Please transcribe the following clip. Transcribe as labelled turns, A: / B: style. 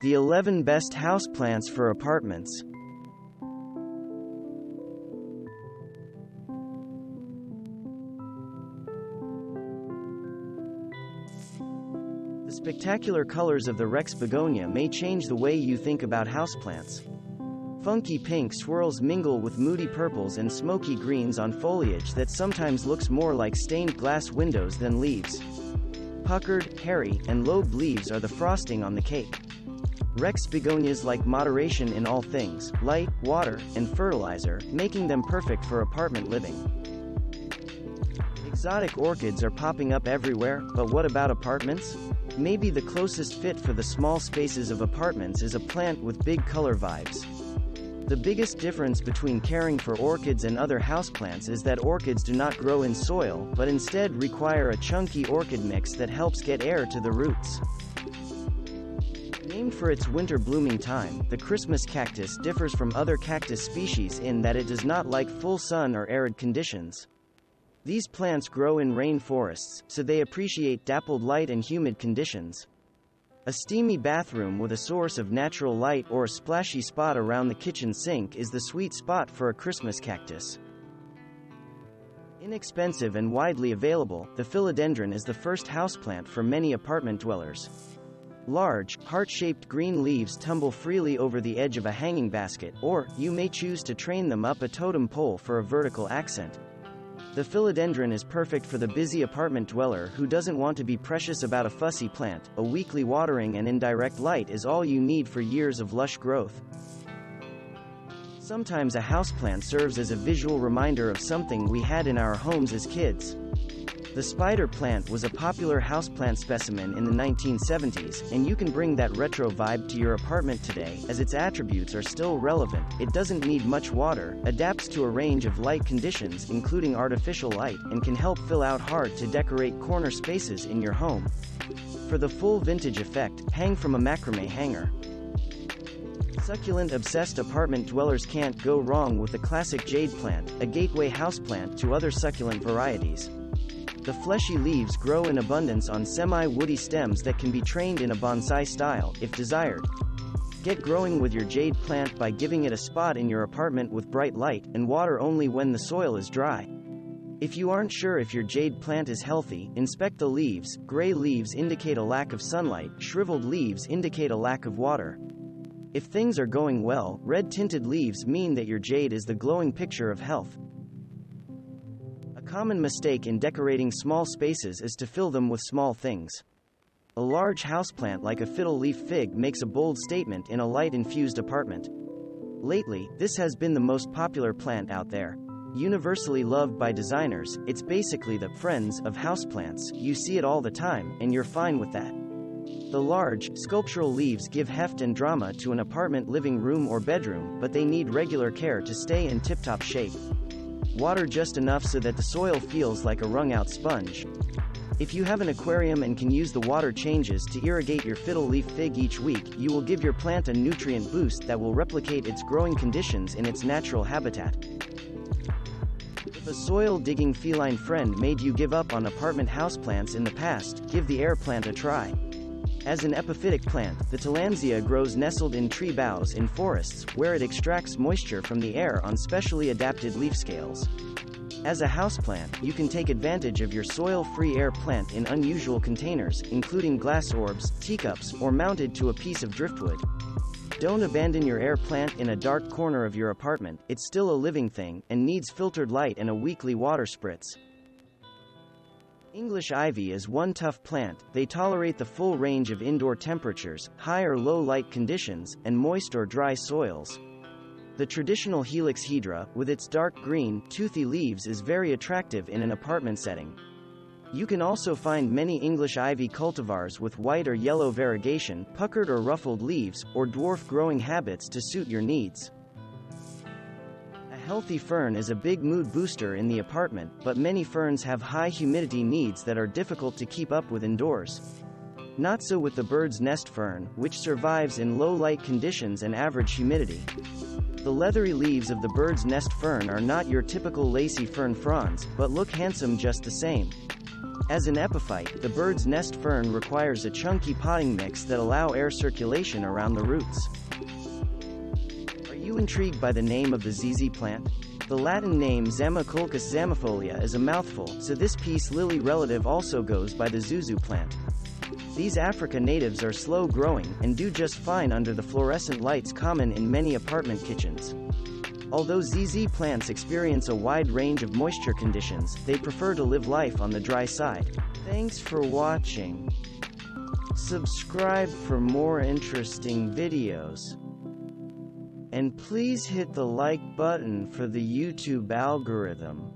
A: The 11 best houseplants for apartments. The spectacular colors of the Rex Begonia may change the way you think about houseplants. Funky pink swirls mingle with moody purples and smoky greens on foliage that sometimes looks more like stained glass windows than leaves. Puckered, hairy, and lobed leaves are the frosting on the cake. Rex begonias like moderation in all things, light, water, and fertilizer, making them perfect for apartment living. Exotic orchids are popping up everywhere, but what about apartments? Maybe the closest fit for the small spaces of apartments is a plant with big color vibes. The biggest difference between caring for orchids and other houseplants is that orchids do not grow in soil, but instead require a chunky orchid mix that helps get air to the roots. Named for its winter blooming time, the Christmas cactus differs from other cactus species in that it does not like full sun or arid conditions. These plants grow in rainforests, so they appreciate dappled light and humid conditions. A steamy bathroom with a source of natural light or a splashy spot around the kitchen sink is the sweet spot for a Christmas cactus. Inexpensive and widely available, the philodendron is the first houseplant for many apartment dwellers. Large, heart-shaped green leaves tumble freely over the edge of a hanging basket, or you may choose to train them up a totem pole for a vertical accent. The philodendron is perfect for the busy apartment dweller who doesn't want to be precious about a fussy plant. A weekly watering and indirect light is all you need for years of lush growth. Sometimes a houseplant serves as a visual reminder of something we had in our homes as kids. The spider plant was a popular houseplant specimen in the 1970s, and you can bring that retro vibe to your apartment today, as its attributes are still relevant. It doesn't need much water, adapts to a range of light conditions including artificial light, and can help fill out hard-to-decorate corner spaces in your home. For the full vintage effect, hang from a macrame hanger. Succulent-obsessed apartment dwellers can't go wrong with the classic jade plant, a gateway houseplant to other succulent varieties. The fleshy leaves grow in abundance on semi-woody stems that can be trained in a bonsai style, if desired. Get growing with your jade plant by giving it a spot in your apartment with bright light, and water only when the soil is dry. If you aren't sure if your jade plant is healthy, inspect the leaves. Gray leaves indicate a lack of sunlight, shriveled leaves indicate a lack of water. If things are going well, red-tinted leaves mean that your jade is the glowing picture of health. A common mistake in decorating small spaces is to fill them with small things. A large houseplant like a fiddle leaf fig makes a bold statement in a light-infused apartment. Lately, this has been the most popular plant out there. Universally loved by designers, it's basically the friends of houseplants. You see it all the time, and you're fine with that. The large, sculptural leaves give heft and drama to an apartment living room or bedroom, but they need regular care to stay in tip-top shape. Water just enough so that the soil feels like a wrung-out sponge. If you have an aquarium and can use the water changes to irrigate your fiddle leaf fig each week, you will give your plant a nutrient boost that will replicate its growing conditions in its natural habitat. If a soil-digging feline friend made you give up on apartment houseplants in the past, give the air plant a try. As an epiphytic plant, the tillandsia grows nestled in tree boughs in forests, where it extracts moisture from the air on specially adapted leaf scales. As a houseplant, you can take advantage of your soil-free air plant in unusual containers, including glass orbs, teacups, or mounted to a piece of driftwood. Don't abandon your air plant in a dark corner of your apartment. It's still a living thing, and needs filtered light and a weekly water spritz. English ivy is one tough plant. They tolerate the full range of indoor temperatures, high or low light conditions, and moist or dry soils. The traditional Helix hydra, with its dark green, toothy leaves, is very attractive in an apartment setting. You can also find many English ivy cultivars with white or yellow variegation, puckered or ruffled leaves, or dwarf growing habits to suit your needs. A healthy fern is a big mood booster in the apartment, but many ferns have high humidity needs that are difficult to keep up with indoors. Not so with the bird's nest fern, which survives in low light conditions and average humidity. The leathery leaves of the bird's nest fern are not your typical lacy fern fronds, but look handsome just the same. As an epiphyte, the bird's nest fern requires a chunky potting mix that allow air circulation around the roots. Are you intrigued by the name of the ZZ plant? The Latin name Zamaculcas zamifolia is a mouthful, so this peace lily relative also goes by the zuzu plant. These Africa natives are slow-growing, and do just fine under the fluorescent lights common in many apartment kitchens. Although ZZ plants experience a wide range of moisture conditions, they prefer to live life on the dry side. Thanks for watching. Subscribe for more interesting videos. And please hit the like button for the YouTube algorithm.